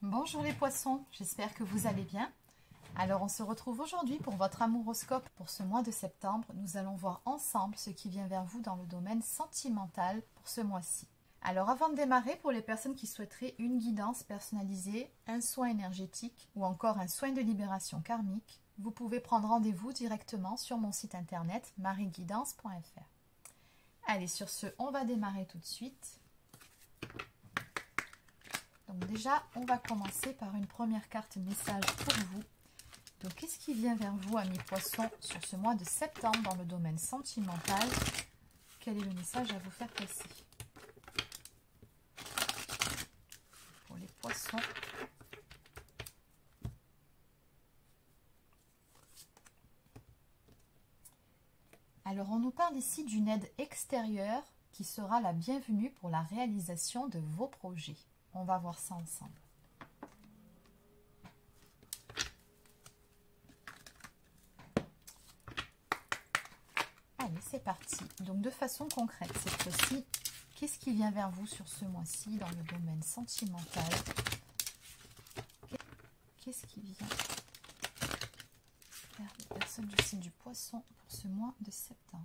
Bonjour les poissons, j'espère que vous allez bien. Alors on se retrouve aujourd'hui pour votre amouroscope pour ce mois de septembre. Nous allons voir ensemble ce qui vient vers vous dans le domaine sentimental pour ce mois-ci. Alors avant de démarrer, pour les personnes qui souhaiteraient une guidance personnalisée, un soin énergétique ou encore un soin de libération karmique, vous pouvez prendre rendez-vous directement sur mon site internet marieguidance.fr. Allez, sur ce, on va démarrer tout de suite. Donc déjà, on va commencer par une première carte message pour vous. Donc, qu'est-ce qui vient vers vous, amis poissons, sur ce mois de septembre dans le domaine sentimental? Quel est le message à vous faire passer pour les poissons? Alors, on nous parle ici d'une aide extérieure qui sera la bienvenue pour la réalisation de vos projets. On va voir ça ensemble. Allez, c'est parti. Donc, de façon concrète, cette fois-ci, qu'est-ce qui vient vers vous sur ce mois-ci dans le domaine sentimental? Qu'est-ce qui vient vers les personnes du signe du poisson pour ce mois de septembre?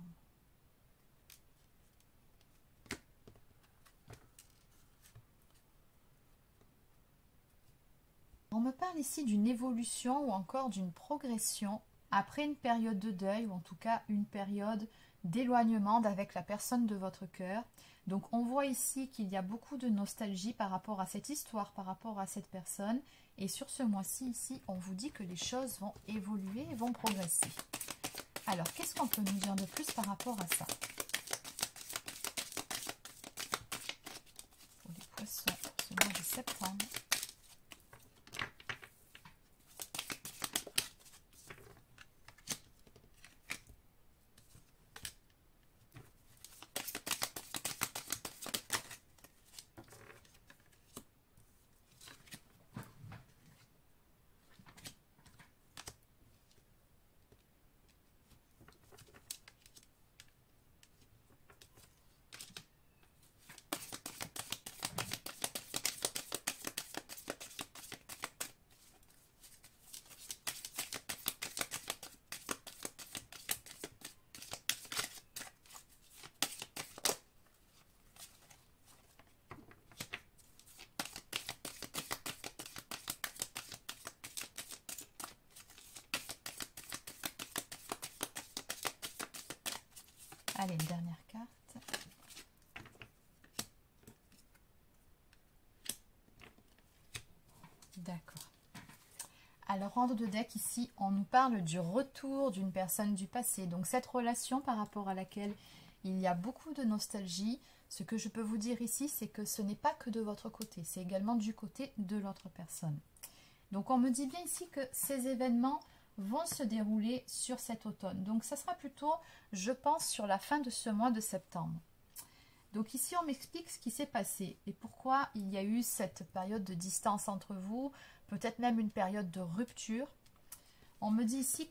On me parle ici d'une évolution ou encore d'une progression après une période de deuil ou en tout cas une période d'éloignement d'avec la personne de votre cœur. Donc on voit ici qu'il y a beaucoup de nostalgie par rapport à cette histoire, par rapport à cette personne. Et sur ce mois-ci ici, on vous dit que les choses vont évoluer et vont progresser. Alors qu'est-ce qu'on peut nous dire de plus par rapport à ça? Pour les poissons, pour ce mois de septembre. Allez, une dernière carte. D'accord. Alors, en dos de deck, ici, on nous parle du retour d'une personne du passé. Donc, cette relation par rapport à laquelle il y a beaucoup de nostalgie. Ce que je peux vous dire ici, c'est que ce n'est pas que de votre côté. C'est également du côté de l'autre personne. Donc, on me dit bien ici que ces événements vont se dérouler sur cet automne. Donc, ça sera plutôt, je pense, sur la fin de ce mois de septembre. Donc, ici, on m'explique ce qui s'est passé et pourquoi il y a eu cette période de distance entre vous, peut-être même une période de rupture. On me dit ici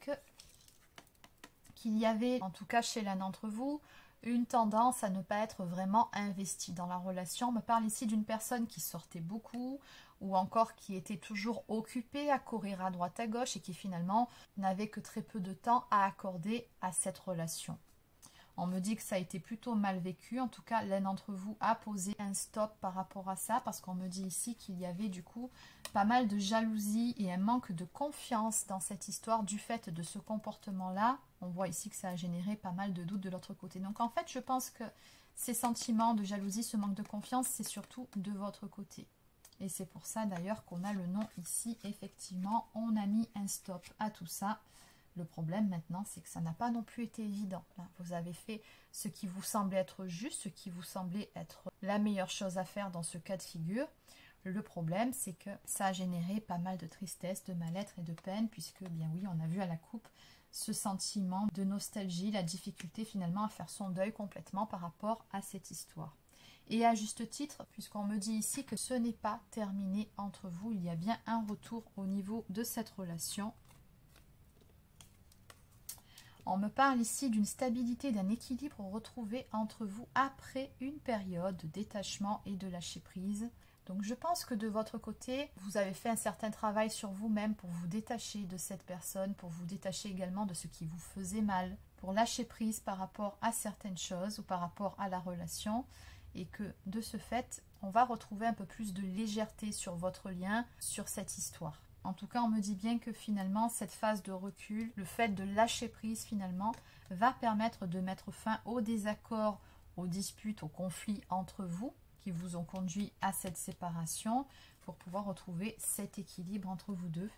qu'il y avait, en tout cas chez l'un d'entre vous, une tendance à ne pas être vraiment investi dans la relation. On me parle ici d'une personne qui sortait beaucoup ou encore qui était toujours occupée à courir à droite à gauche et qui finalement n'avait que très peu de temps à accorder à cette relation. On me dit que ça a été plutôt mal vécu. En tout cas, l'un d'entre vous a posé un stop par rapport à ça parce qu'on me dit ici qu'il y avait du coup pas mal de jalousie et un manque de confiance dans cette histoire du fait de ce comportement-là. On voit ici que ça a généré pas mal de doutes de l'autre côté. Donc en fait, je pense que ces sentiments de jalousie, ce manque de confiance, c'est surtout de votre côté. Et c'est pour ça d'ailleurs qu'on a le nom ici. Effectivement, on a mis un stop à tout ça. Le problème maintenant, c'est que ça n'a pas non plus été évident. Là, vous avez fait ce qui vous semblait être juste, ce qui vous semblait être la meilleure chose à faire dans ce cas de figure. Le problème, c'est que ça a généré pas mal de tristesse, de mal-être et de peine, puisque, bien oui, on a vu à la coupe ce sentiment de nostalgie, la difficulté finalement à faire son deuil complètement par rapport à cette histoire. Et à juste titre, puisqu'on me dit ici que ce n'est pas terminé entre vous, il y a bien un retour au niveau de cette relation. On me parle ici d'une stabilité, d'un équilibre retrouvé entre vous après une période de détachement et de lâcher prise. Donc je pense que de votre côté, vous avez fait un certain travail sur vous-même pour vous détacher de cette personne, pour vous détacher également de ce qui vous faisait mal, pour lâcher prise par rapport à certaines choses ou par rapport à la relation, et que de ce fait, on va retrouver un peu plus de légèreté sur votre lien, sur cette histoire. En tout cas, on me dit bien que finalement, cette phase de recul, le fait de lâcher prise finalement, va permettre de mettre fin aux désaccords, aux disputes, aux conflits entre vous, qui vous ont conduit à cette séparation pour pouvoir retrouver cet équilibre entre vous deux.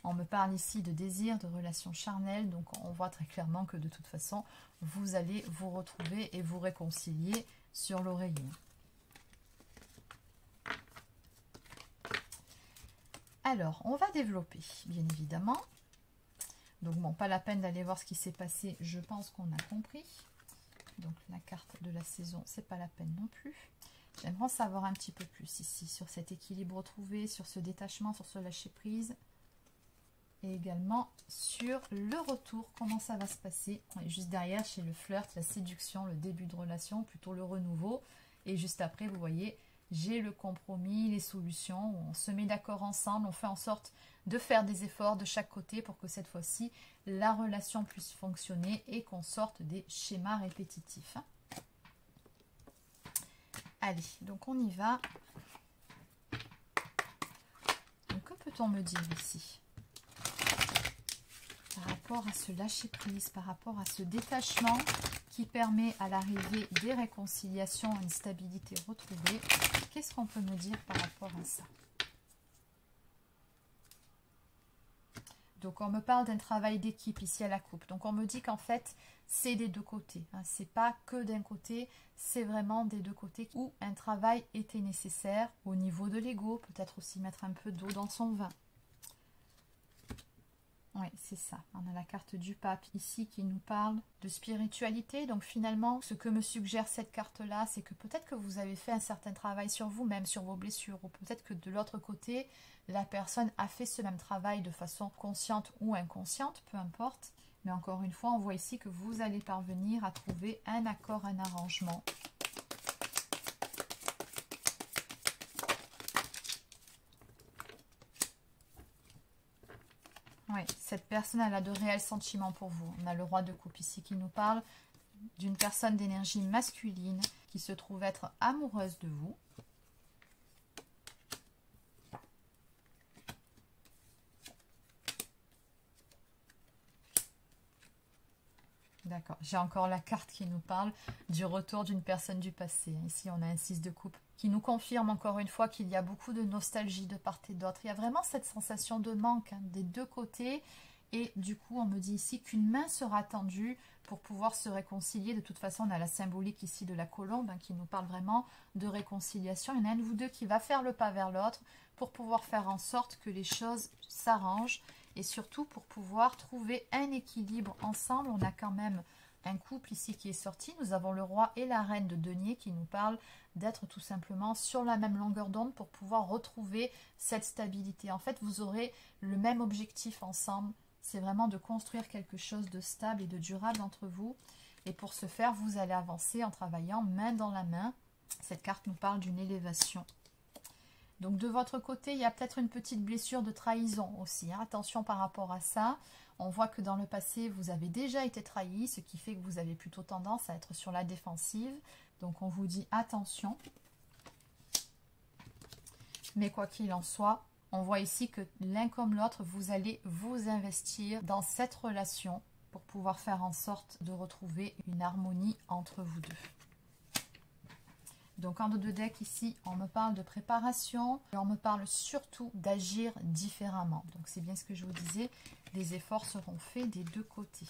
On me parle ici de désir, de relations charnelles, donc on voit très clairement que de toute façon, vous allez vous retrouver et vous réconcilier sur l'oreiller. Alors, on va développer, bien évidemment. Donc bon, pas la peine d'aller voir ce qui s'est passé, je pense qu'on a compris. Donc la carte de la saison, c'est pas la peine non plus. J'aimerais en savoir un petit peu plus ici, sur cet équilibre retrouvé, sur ce détachement, sur ce lâcher-prise. Et également sur le retour, comment ça va se passer. On est juste derrière, chez le flirt, la séduction, le début de relation, plutôt le renouveau. Et juste après, vous voyez, j'ai le compromis, les solutions. On se met d'accord ensemble, on fait en sorte de faire des efforts de chaque côté pour que cette fois-ci, la relation puisse fonctionner et qu'on sorte des schémas répétitifs. Allez, donc on y va. Donc que peut-on me dire ici par rapport à ce lâcher-prise, par rapport à ce détachement qui permet à l'arrivée des réconciliations, une stabilité retrouvée? Qu'est-ce qu'on peut me dire par rapport à ça? Donc on me parle d'un travail d'équipe ici à la coupe. Donc on me dit qu'en fait, c'est des deux côtés. Hein. C'est pas que d'un côté, c'est vraiment des deux côtés où un travail était nécessaire au niveau de l'ego. Peut-être aussi mettre un peu d'eau dans son vin. Oui, c'est ça. On a la carte du pape ici qui nous parle de spiritualité. Donc finalement, ce que me suggère cette carte-là, c'est que peut-être que vous avez fait un certain travail sur vous-même, sur vos blessures. Ou peut-être que de l'autre côté, la personne a fait ce même travail de façon consciente ou inconsciente, peu importe. Mais encore une fois, on voit ici que vous allez parvenir à trouver un accord, un arrangement. Oui, cette personne, elle a de réels sentiments pour vous. On a le roi de coupe ici qui nous parle d'une personne d'énergie masculine qui se trouve être amoureuse de vous. D'accord, j'ai encore la carte qui nous parle du retour d'une personne du passé. Ici, on a un 6 de coupe qui nous confirme encore une fois qu'il y a beaucoup de nostalgie de part et d'autre. Il y a vraiment cette sensation de manque des deux côtés. Et du coup, on me dit ici qu'une main sera tendue pour pouvoir se réconcilier. De toute façon, on a la symbolique ici de la colombe qui nous parle vraiment de réconciliation. Il y en a un de vous deux qui va faire le pas vers l'autre pour pouvoir faire en sorte que les choses s'arrangent. Et surtout pour pouvoir trouver un équilibre ensemble. On a quand même un couple ici qui est sorti. Nous avons le roi et la reine de denier qui nous parlent d'être tout simplement sur la même longueur d'onde pour pouvoir retrouver cette stabilité. En fait, vous aurez le même objectif ensemble. C'est vraiment de construire quelque chose de stable et de durable entre vous. Et pour ce faire, vous allez avancer en travaillant main dans la main. Cette carte nous parle d'une élévation. Donc de votre côté, il y a peut-être une petite blessure de trahison aussi. Hein. Attention par rapport à ça. On voit que dans le passé, vous avez déjà été trahi, ce qui fait que vous avez plutôt tendance à être sur la défensive. Donc on vous dit attention. Mais quoi qu'il en soit, on voit ici que l'un comme l'autre, vous allez vous investir dans cette relation pour pouvoir faire en sorte de retrouver une harmonie entre vous deux. Donc en dos de deck ici, on me parle de préparation et on me parle surtout d'agir différemment. Donc c'est bien ce que je vous disais, les efforts seront faits des deux côtés.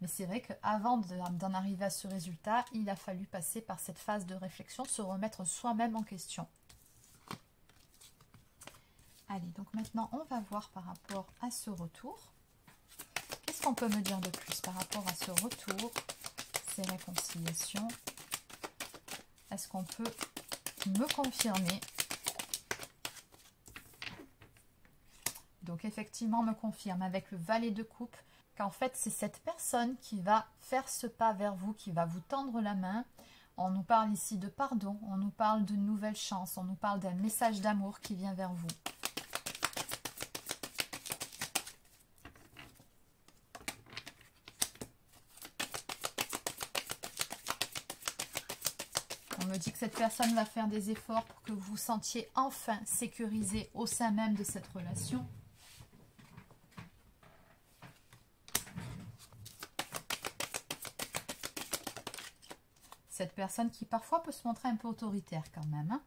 Mais c'est vrai qu'avant d'en arriver à ce résultat, il a fallu passer par cette phase de réflexion, se remettre soi-même en question. Allez, donc maintenant on va voir par rapport à ce retour. Qu'est-ce qu'on peut me dire de plus par rapport à ce retour, ces réconciliations? Est-ce qu'on peut me confirmer? Donc effectivement, on me confirme avec le valet de coupe qu'en fait, c'est cette personne qui va faire ce pas vers vous, qui va vous tendre la main. On nous parle ici de pardon, on nous parle de nouvelles chances, on nous parle d'un message d'amour qui vient vers vous. On me dit que cette personne va faire des efforts pour que vous vous sentiez enfin sécurisé au sein même de cette relation. Cette personne qui parfois peut se montrer un peu autoritaire quand même. Hein.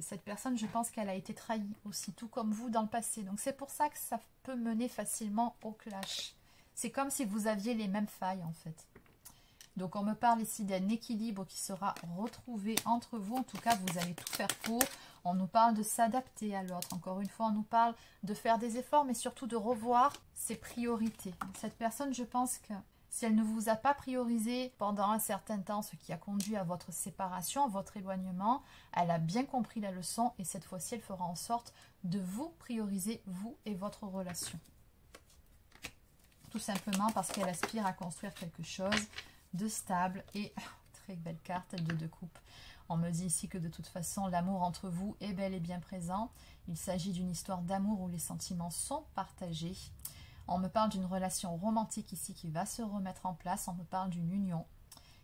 Cette personne, je pense qu'elle a été trahie aussi, tout comme vous dans le passé. Donc c'est pour ça que ça peut mener facilement au clash. C'est comme si vous aviez les mêmes failles en fait. Donc on me parle ici d'un équilibre qui sera retrouvé entre vous. En tout cas, vous allez tout faire pour. On nous parle de s'adapter à l'autre. Encore une fois, on nous parle de faire des efforts, mais surtout de revoir ses priorités. Cette personne, je pense que si elle ne vous a pas priorisé pendant un certain temps, ce qui a conduit à votre séparation, à votre éloignement, elle a bien compris la leçon et cette fois-ci, elle fera en sorte de vous prioriser, vous et votre relation. Tout simplement parce qu'elle aspire à construire quelque chose de stable et très belle carte de 2 coupes. On me dit ici que de toute façon, l'amour entre vous est bel et bien présent. Il s'agit d'une histoire d'amour où les sentiments sont partagés. On me parle d'une relation romantique ici qui va se remettre en place. On me parle d'une union.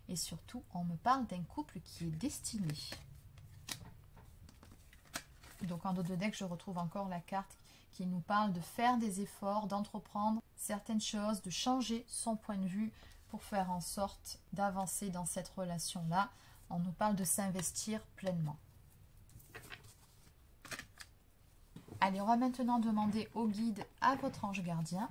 Et surtout, on me parle d'un couple qui est destiné. Donc en dos de deck, je retrouve encore la carte qui nous parle de faire des efforts, d'entreprendre certaines choses, de changer son point de vue pour faire en sorte d'avancer dans cette relation-là. On nous parle de s'investir pleinement. Allez, on va maintenant demander au guide, à votre ange gardien.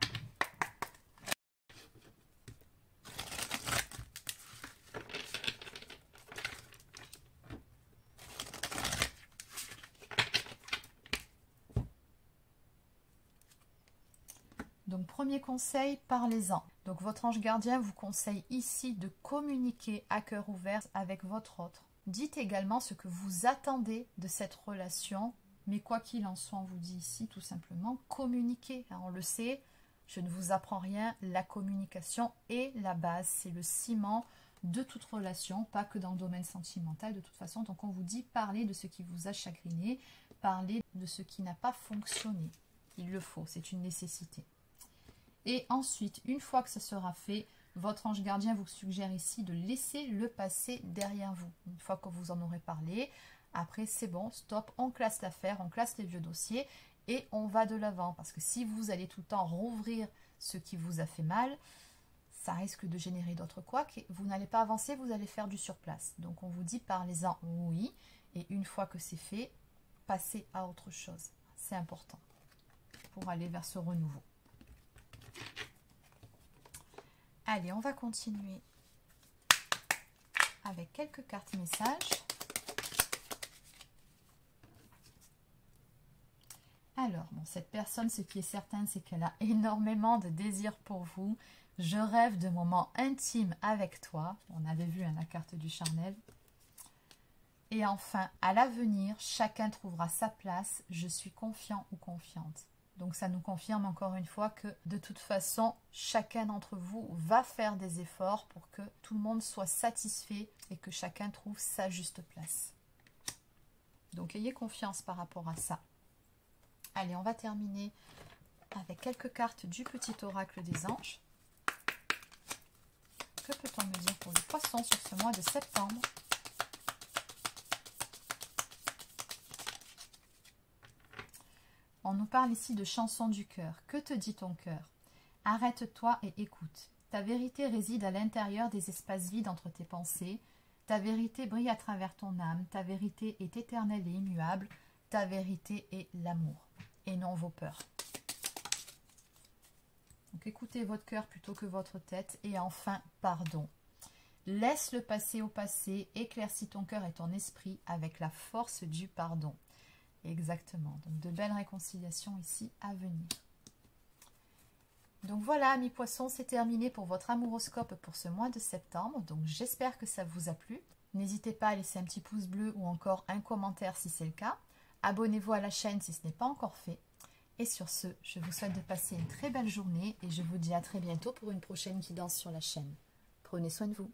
Donc, premier conseil, parlez-en. Donc, votre ange gardien vous conseille ici de communiquer à cœur ouvert avec votre autre. Dites également ce que vous attendez de cette relation. Mais quoi qu'il en soit, on vous dit ici tout simplement communiquer. On le sait, je ne vous apprends rien. La communication est la base. C'est le ciment de toute relation, pas que dans le domaine sentimental de toute façon. Donc, on vous dit parler de ce qui vous a chagriné, parler de ce qui n'a pas fonctionné. Il le faut, c'est une nécessité. Et ensuite, une fois que ça sera fait, votre ange gardien vous suggère ici de laisser le passé derrière vous. Une fois que vous en aurez parlé, après c'est bon, stop, on classe l'affaire, on classe les vieux dossiers et on va de l'avant. Parce que si vous allez tout le temps rouvrir ce qui vous a fait mal, ça risque de générer d'autres couacs et vous n'allez pas avancer, vous allez faire du surplace. Donc on vous dit parlez-en oui, et une fois que c'est fait, passez à autre chose. C'est important pour aller vers ce renouveau. Allez, on va continuer avec quelques cartes messages. Alors, bon, cette personne, ce qui est certain, c'est qu'elle a énormément de désir pour vous. Je rêve de moments intimes avec toi. On avait vu la carte du charnel. Et enfin, à l'avenir, chacun trouvera sa place. Je suis confiant ou confiante. Donc ça nous confirme encore une fois que de toute façon, chacun d'entre vous va faire des efforts pour que tout le monde soit satisfait et que chacun trouve sa juste place. Donc ayez confiance par rapport à ça. Allez, on va terminer avec quelques cartes du petit oracle des anges. Que peut-on me dire pour les poissons sur ce mois de septembre ? On nous parle ici de chansons du cœur. Que te dit ton cœur? Arrête-toi et écoute. Ta vérité réside à l'intérieur des espaces vides entre tes pensées. Ta vérité brille à travers ton âme. Ta vérité est éternelle et immuable. Ta vérité est l'amour et non vos peurs. Donc écoutez votre cœur plutôt que votre tête. Et enfin, pardon. Laisse le passé au passé. Éclaircis ton cœur et ton esprit avec la force du pardon. Exactement, donc de belles réconciliations ici à venir. Donc voilà, amis poissons, c'est terminé pour votre amouroscope pour ce mois de septembre. Donc j'espère que ça vous a plu. N'hésitez pas à laisser un petit pouce bleu ou encore un commentaire si c'est le cas. Abonnez-vous à la chaîne si ce n'est pas encore fait. Et sur ce, je vous souhaite de passer une très belle journée et je vous dis à très bientôt pour une prochaine guidance sur la chaîne. Prenez soin de vous.